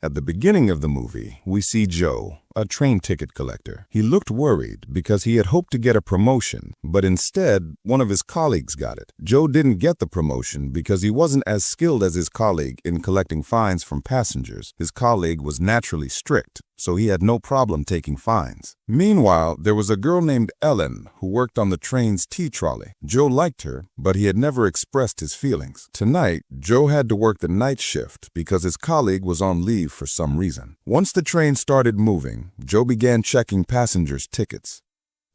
At the beginning of the movie, we see Joe, a train ticket collector. He looked worried because he had hoped to get a promotion, but instead, one of his colleagues got it. Joe didn't get the promotion because he wasn't as skilled as his colleague in collecting fines from passengers. His colleague was naturally strict, so he had no problem taking fines. Meanwhile, there was a girl named Ellen who worked on the train's tea trolley. Joe liked her, but he had never expressed his feelings. Tonight, Joe had to work the night shift because his colleague was on leave for some reason. Once the train started moving, Joe began checking passengers' tickets.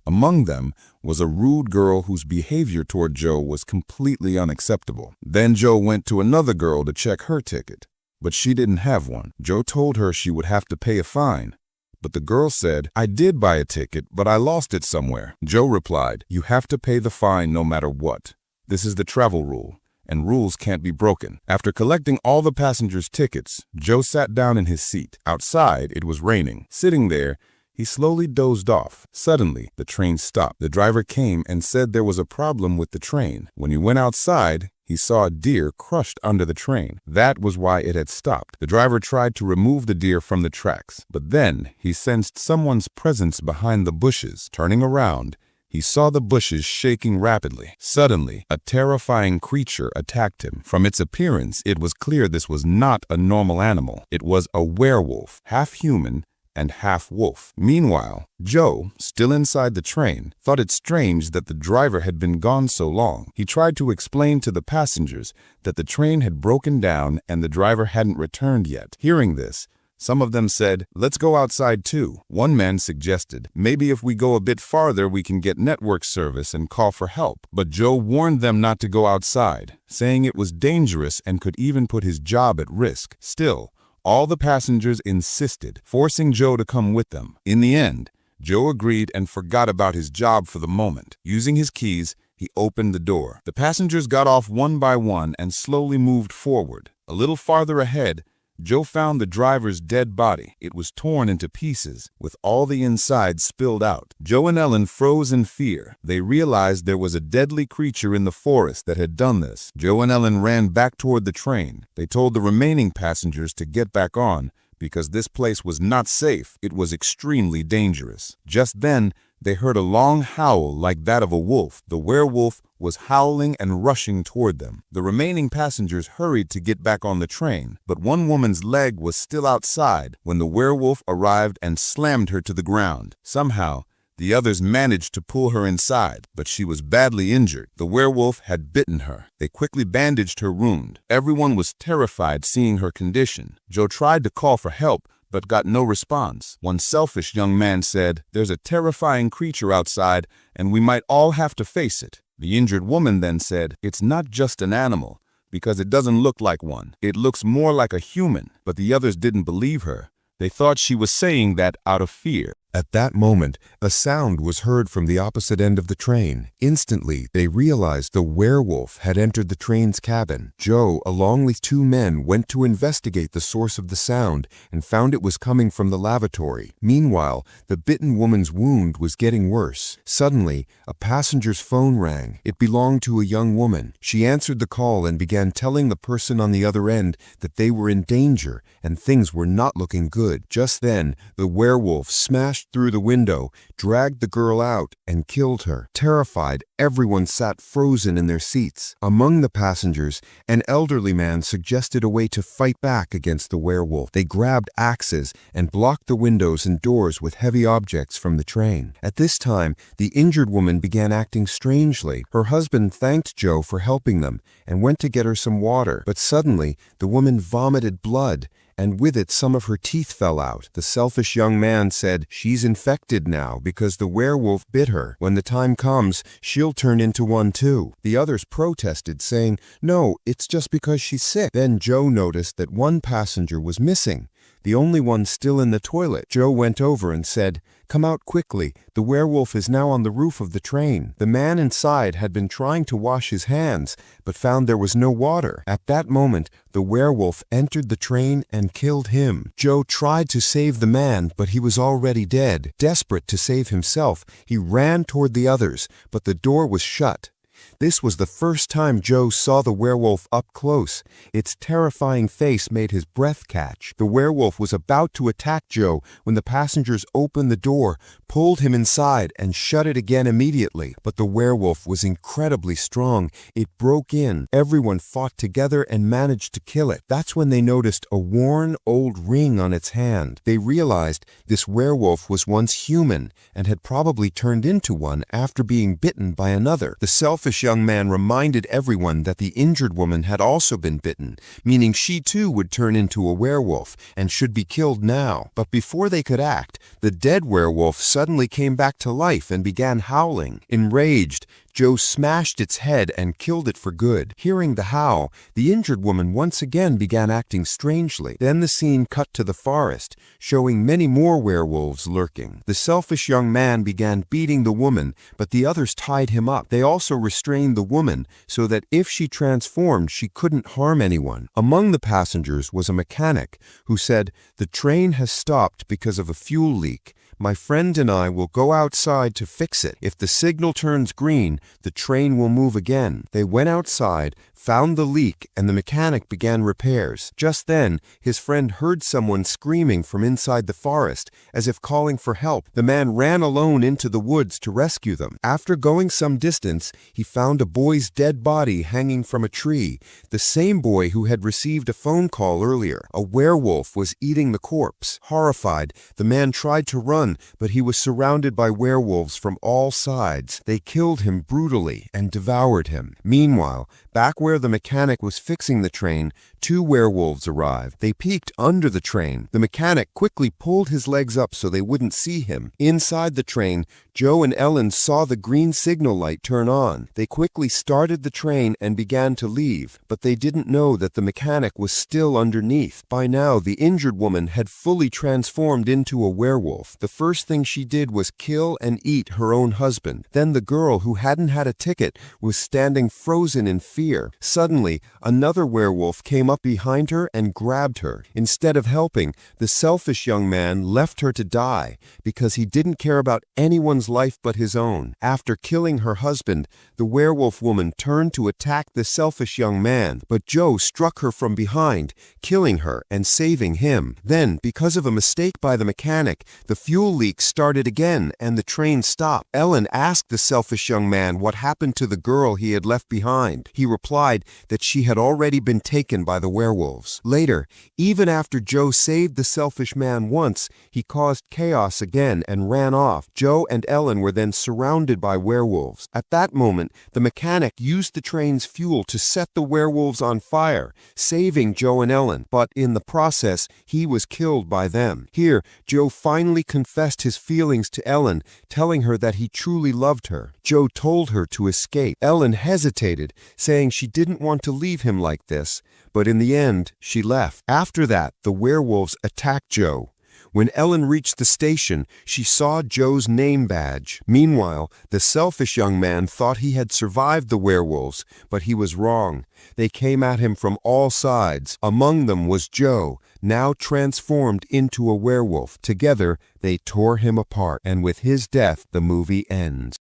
Among them was a rude girl whose behavior toward Joe was completely unacceptable. Then Joe went to another girl to check her ticket, but she didn't have one. Joe told her she would have to pay a fine, but the girl said, "I did buy a ticket, but I lost it somewhere." Joe replied, "You have to pay the fine no matter what. This is the travel rule, and rules can't be broken." After collecting all the passengers' tickets, Joe sat down in his seat. Outside, it was raining. Sitting there, he slowly dozed off. Suddenly, the train stopped. The driver came and said there was a problem with the train. When he went outside, he saw a deer crushed under the train. That was why it had stopped. The driver tried to remove the deer from the tracks, but then he sensed someone's presence behind the bushes. Turning around, he saw the bushes shaking rapidly. Suddenly, a terrifying creature attacked him. From its appearance, it was clear this was not a normal animal. It was a werewolf, half human and half wolf. Meanwhile, Joe, still inside the train, thought it strange that the driver had been gone so long. He tried to explain to the passengers that the train had broken down and the driver hadn't returned yet. Hearing this, some of them said, "Let's go outside too." One man suggested, "Maybe if we go a bit farther we can get network service and call for help." But Joe warned them not to go outside, saying it was dangerous and could even put his job at risk. Still, all the passengers insisted, forcing Joe to come with them. In the end, Joe agreed and forgot about his job for the moment. Using his keys, he opened the door. The passengers got off one by one and slowly moved forward. A little farther ahead, Joe found the driver's dead body. It was torn into pieces, with all the inside spilled out. Joe and Ellen froze in fear. They realized there was a deadly creature in the forest that had done this. Joe and Ellen ran back toward the train. They told the remaining passengers to get back on because this place was not safe. It was extremely dangerous. Just then, they heard a long howl like that of a wolf. The werewolf was howling and rushing toward them. The remaining passengers hurried to get back on the train, but one woman's leg was still outside when the werewolf arrived and slammed her to the ground. Somehow, the others managed to pull her inside, but she was badly injured. The werewolf had bitten her. They quickly bandaged her wound. Everyone was terrified seeing her condition. Joe tried to call for help, but got no response. One selfish young man said, "There's a terrifying creature outside, and we might all have to face it." The injured woman then said, "It's not just an animal, because it doesn't look like one. It looks more like a human." But the others didn't believe her. They thought she was saying that out of fear. At that moment, a sound was heard from the opposite end of the train. Instantly, they realized the werewolf had entered the train's cabin. Joe, along with two men, went to investigate the source of the sound and found it was coming from the lavatory. Meanwhile, the bitten woman's wound was getting worse. Suddenly, a passenger's phone rang. It belonged to a young woman. She answered the call and began telling the person on the other end that they were in danger and things were not looking good. Just then, the werewolf smashed through the window, dragged the girl out, and killed her. Terrified, everyone sat frozen in their seats. Among the passengers, an elderly man suggested a way to fight back against the werewolf. They grabbed axes and blocked the windows and doors with heavy objects from the train. At this time, the injured woman began acting strangely. Her husband thanked Joe for helping them and went to get her some water. But suddenly, the woman vomited blood, and with it some of her teeth fell out. The selfish young man said, "She's infected now because the werewolf bit her. When the time comes, she'll turn into one too." The others protested, saying, "No, it's just because she's sick." Then Joe noticed that one passenger was missing, the only one still in the toilet. Joe went over and said, "Come out quickly. The werewolf is now on the roof of the train." The man inside had been trying to wash his hands, but found there was no water. At that moment, the werewolf entered the train and killed him. Joe tried to save the man, but he was already dead. Desperate to save himself, he ran toward the others, but the door was shut. This was the first time Joe saw the werewolf up close. Its terrifying face made his breath catch. The werewolf was about to attack Joe when the passengers opened the door, pulled him inside, and shut it again immediately. But the werewolf was incredibly strong. It broke in. Everyone fought together and managed to kill it. That's when they noticed a worn, old ring on its hand. They realized this werewolf was once human and had probably turned into one after being bitten by another. The selfish young man reminded everyone that the injured woman had also been bitten, meaning she too would turn into a werewolf and should be killed now. But before they could act, the dead werewolf suddenly came back to life and began howling. Enraged, Joe smashed its head and killed it for good. Hearing the howl, the injured woman once again began acting strangely. Then the scene cut to the forest, showing many more werewolves lurking. The selfish young man began beating the woman, but the others tied him up. They also restrained the woman so that if she transformed, she couldn't harm anyone. Among the passengers was a mechanic who said, "The train has stopped because of a fuel leak. My friend and I will go outside to fix it. If the signal turns green, the train will move again." They went outside, found the leak, and the mechanic began repairs. Just then, his friend heard someone screaming from inside the forest, as if calling for help. The man ran alone into the woods to rescue them. After going some distance, he found a boy's dead body hanging from a tree, the same boy who had received a phone call earlier. A werewolf was eating the corpse. Horrified, the man tried to run, but he was surrounded by werewolves from all sides. They killed him brutally and devoured him. Meanwhile, back where the mechanic was fixing the train, 2 werewolves arrived. They peeked under the train. The mechanic quickly pulled his legs up so they wouldn't see him. Inside the train, Joe and Ellen saw the green signal light turn on. They quickly started the train and began to leave, but they didn't know that the mechanic was still underneath. By now, the injured woman had fully transformed into a werewolf. The first thing she did was kill and eat her own husband. Then the girl who hadn't had a ticket was standing frozen in fear. Suddenly, another werewolf came up behind her and grabbed her. Instead of helping, the selfish young man left her to die because he didn't care about anyone's life but his own. After killing her husband, the werewolf woman turned to attack the selfish young man, but Joe struck her from behind, killing her and saving him. Then, because of a mistake by the mechanic, the fuel leak started again and the train stopped. Ellen asked the selfish young man what happened to the girl he had left behind. He replied that she had already been taken by the werewolves. Later, even after Joe saved the selfish man once, he caused chaos again and ran off. Joe and Ellen were then surrounded by werewolves. At that moment, the mechanic used the train's fuel to set the werewolves on fire, saving Joe and Ellen, but in the process, he was killed by them. Here, Joe finally confessed his feelings to Ellen, telling her that he truly loved her. Joe told her to escape. Ellen hesitated, saying she didn't want to leave him like this, but in the end, she left. After that, the werewolves attacked Joe. When Ellen reached the station, she saw Joe's name badge. Meanwhile, the selfish young man thought he had survived the werewolves, but he was wrong. They came at him from all sides. Among them was Joe, now transformed into a werewolf. Together, they tore him apart, and with his death, the movie ends.